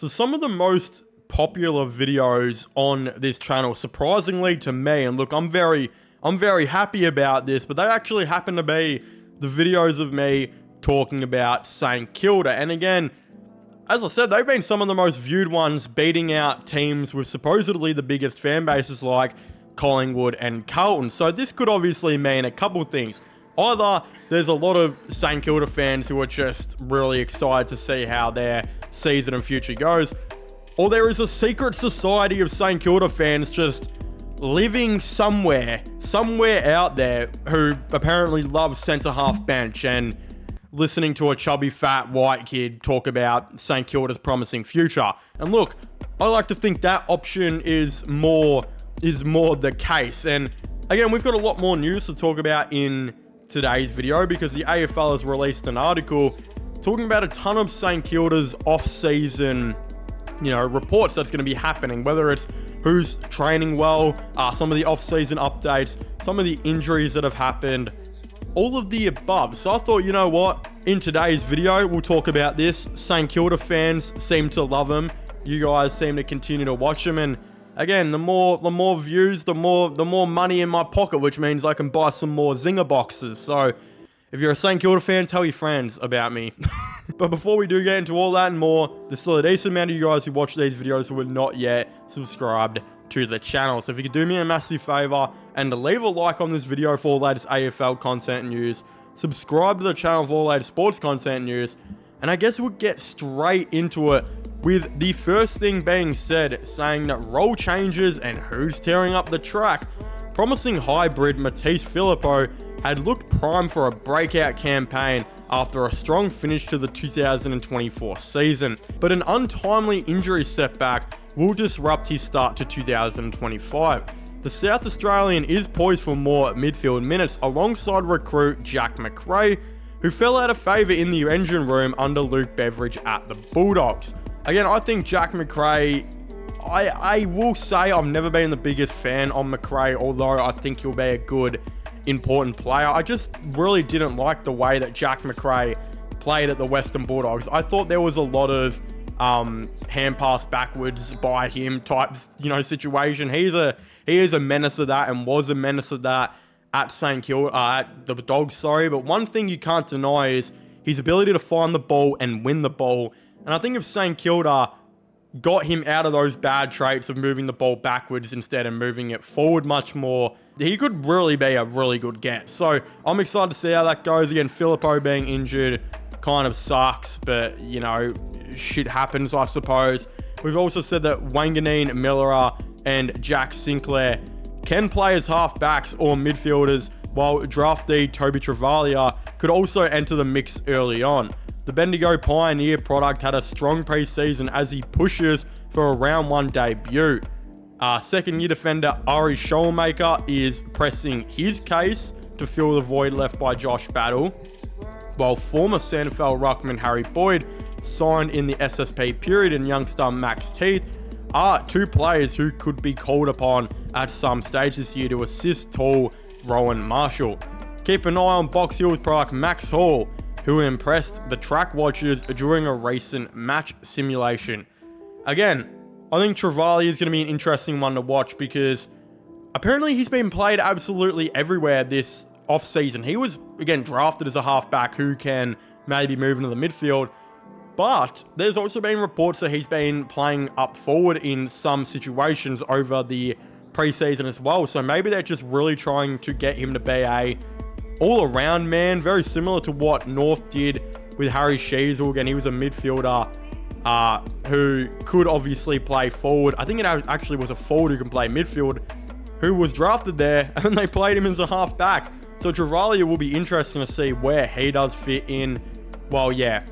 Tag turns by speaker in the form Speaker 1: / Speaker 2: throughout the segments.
Speaker 1: So some of the most popular videos on this channel, surprisingly to me, and look, I'm very happy about this, but they actually happen to be the videos of me talking about St Kilda. And again, as I said, they've been some of the most viewed ones, beating out teams with supposedly the biggest fan bases like Collingwood and Carlton. So this could obviously mean a couple of things. Either there's a lot of St Kilda fans who are just really excited to see how their season and future goes, or there is a secret society of St Kilda fans just living somewhere out there who apparently love centre-half bench and listening to a chubby, fat, white kid talk about St Kilda's promising future. And look, I like to think that option is more the case. And again, we've got a lot more news to talk about in today's video because the AFL has released an article talking about a ton of St Kilda's off-season, reports that's going to be happening, whether it's who's training well, some of the off-season updates, some of the injuries that have happened, all of the above. So I thought, you know what, in today's video, we'll talk about this. St Kilda fans seem to love them. You guys seem to continue to watch them. And again, the more views, the more money in my pocket, which means I can buy some more Zinger boxes. So if you're a St Kilda fan, tell your friends about me. But before we do get into all that and more, there's still a decent amount of you guys who watch these videos who are not yet subscribed to the channel. So if you could do me a massive favor and leave a like on this video for all the latest AFL content and news, subscribe to the channel for all the latest sports content and news, and I guess we'll get straight into it with the first thing being said, saying that role changes and who's tearing up the track. Promising hybrid Matisse Filippo had looked prime for a breakout campaign after a strong finish to the 2024 season, but an untimely injury setback will disrupt his start to 2025. The South Australian is poised for more midfield minutes alongside recruit Jack Macrae, who fell out of favour in the engine room under Luke Beveridge at the Bulldogs. Again, I think Jack Macrae, I will say I've never been the biggest fan of Macrae, although I think he'll be a good, important player. I just really didn't like the way that Jack Macrae played at the Western Bulldogs. I thought there was a lot of hand pass backwards by him type, situation. He is a menace of that and was a menace of that at St Kilda, at the Dogs, sorry. But one thing you can't deny is his ability to find the ball and win the ball. And I think if St Kilda got him out of those bad traits of moving the ball backwards instead of moving it forward much more, he could really be a really good get. So I'm excited to see how that goes. Again, Filippo being injured kind of sucks, but, shit happens, I suppose. We've also said that Wanganeen, Millera, and Jack Sinclair can play as half-backs or midfielders, while draftee Toby Travalia could also enter the mix early on. The Bendigo Pioneer product had a strong pre-season as he pushes for a round 1 debut. Second-year defender Ari Schoenmaker is pressing his case to fill the void left by Josh Battle, while former SANFL ruckman Harry Boyd, signed in the SSP period, and youngster Max Teeth are two players who could be called upon at some stage this year to assist tall Rowan Marshall. Keep an eye on Box Hill's product Max Hall, who impressed the track watchers during a recent match simulation. Again, I think Travalia is going to be an interesting one to watch because apparently he's been played absolutely everywhere this off-season. He was, again, drafted as a halfback who can maybe move into the midfield, but there's also been reports that he's been playing up forward in some situations over the preseason as well. So maybe they're just really trying to get him to be a all-around man, very similar to what North did with Harry Sheasel. Again, he was a midfielder who could obviously play forward. I think it actually was a forward who can play midfield, who was drafted there, and then they played him as a half-back. So Travalia will be interesting to see where he does fit in. Well, yeah,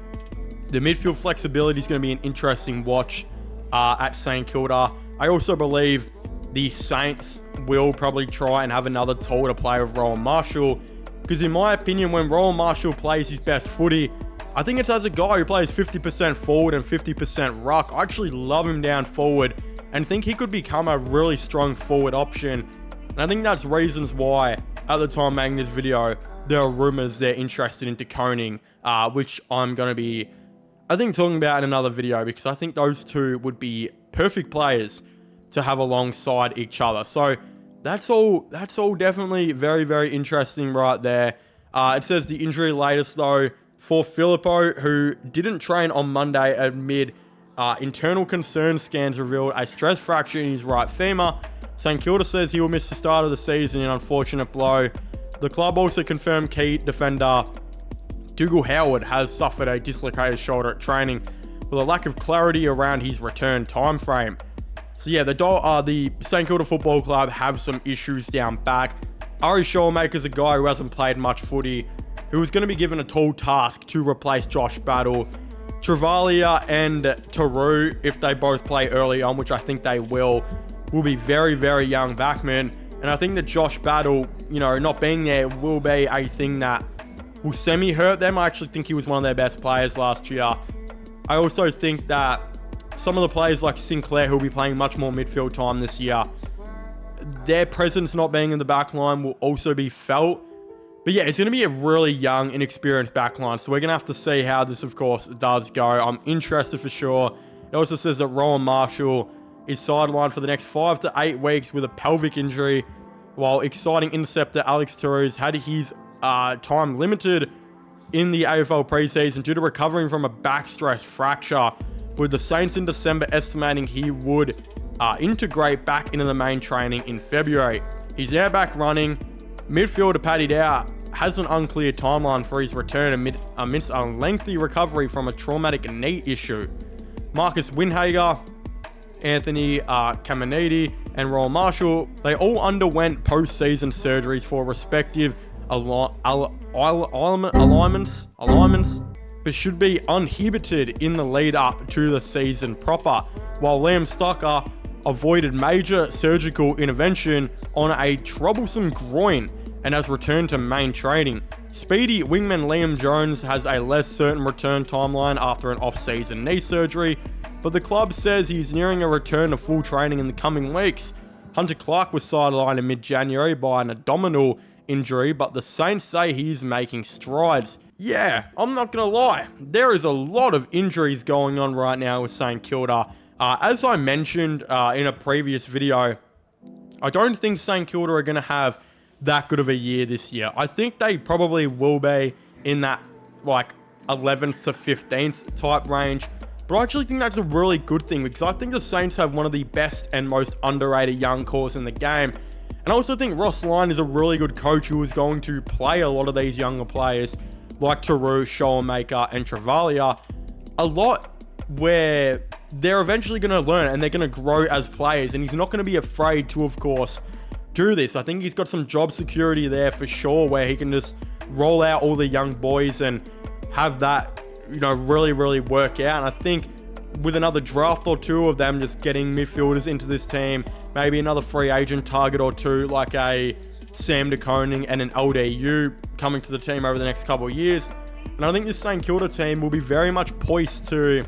Speaker 1: the midfield flexibility is going to be an interesting watch at St Kilda. I also believe the Saints will probably try and have another tool to play with Rowan Marshall, because in my opinion, when Rowan Marshall plays his best footy, I think it's as a guy who plays 50% forward and 50% ruck. I actually love him down forward and think he could become a really strong forward option. And I think that's reasons why, at the time making this video, there are rumours they're interested in De Koning, which I'm going to be I think talking about in another video, because I think those two would be perfect players to have alongside each other. So that's all definitely very, very interesting right there. It says the injury latest though for Filippo, who didn't train on Monday amid internal concern. Scans revealed a stress fracture in his right femur. St Kilda says he will miss the start of the season in an unfortunate blow. The club also confirmed key defender Dougal Howard has suffered a dislocated shoulder at training, with a lack of clarity around his return time frame. So yeah, the St Kilda Football Club have some issues down back. Ari Shawmaker's a guy who hasn't played much footy, who was going to be given a tall task to replace Josh Battle. Travalia and Taru, if they both play early on, which I think they will be very, very young backmen. And I think that Josh Battle, not being there will be a thing that will semi-hurt them. I actually think he was one of their best players last year. I also think that some of the players like Sinclair, who will be playing much more midfield time this year, their presence not being in the back line will also be felt. But yeah, it's going to be a really young, inexperienced back line. So we're going to have to see how this, of course, does go. I'm interested for sure. It also says that Rowan Marshall is sidelined for the next 5 to 8 weeks with a pelvic injury, while exciting interceptor Alex Torres had his time limited in the AFL preseason due to recovering from a back stress fracture, with the Saints in December estimating he would integrate back into the main training in February. He's now back running. Midfielder Paddy Dow has an unclear timeline for his return amidst a lengthy recovery from a traumatic knee issue. Marcus Winhager, Anthony Caminiti, and Rowan Marshall, they all underwent post-season surgeries for respective alignments, but should be uninhibited in the lead up to the season proper, while Liam Stocker avoided major surgical intervention on a troublesome groin and has returned to main training. Speedy wingman Liam Jones has a less certain return timeline after an off-season knee surgery, but the club says he's nearing a return to full training in the coming weeks. Hunter Clark was sidelined in mid-January by an abdominal injury, but the Saints say he's making strides. Yeah, I'm not going to lie. There is a lot of injuries going on right now with St Kilda. As I mentioned in a previous video, I don't think St Kilda are going to have that good of a year this year. I think they probably will be in that 11th to 15th type range. But I actually think that's a really good thing, because I think the Saints have one of the best and most underrated young cores in the game. And I also think Ross Lyon is a really good coach who is going to play a lot of these younger players like Taru, Showmaker, and Travalia a lot, where they're eventually going to learn and they're going to grow as players. And he's not going to be afraid to, of course, do this. I think he's got some job security there for sure, where he can just roll out all the young boys and have that, really, really work out. And I think with another draft or two of them just getting midfielders into this team, maybe another free agent target or two, like a Sam de Koning and an LDU coming to the team over the next couple of years. And I think this St Kilda team will be very much poised to,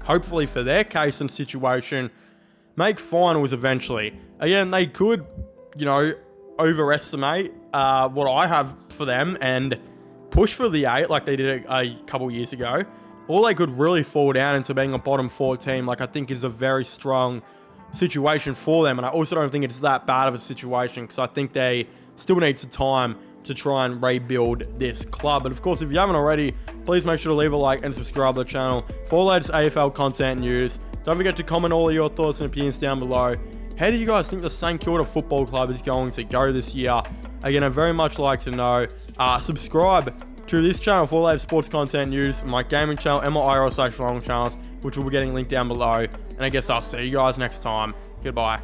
Speaker 1: hopefully for their case and situation, make finals eventually. Again, they could, overestimate what I have for them and push for the 8 like they did a couple years ago. Or they could really fall down into being a bottom 4 team, I think is a very strong situation for them. And I also don't think it's that bad of a situation, because I think they still need some time to try and rebuild this club. But of course, if you haven't already, please make sure to leave a like and subscribe to the channel for all the latest AFL content and news. Don't forget to comment all of your thoughts and opinions down below. How do you guys think the St Kilda Football Club is going to go this year? Again, I'd very much like to know. Subscribe to this channel for all the latest sports content news, my gaming channel, and my IRL/long channels, which will be getting linked down below. And I guess I'll see you guys next time. Goodbye.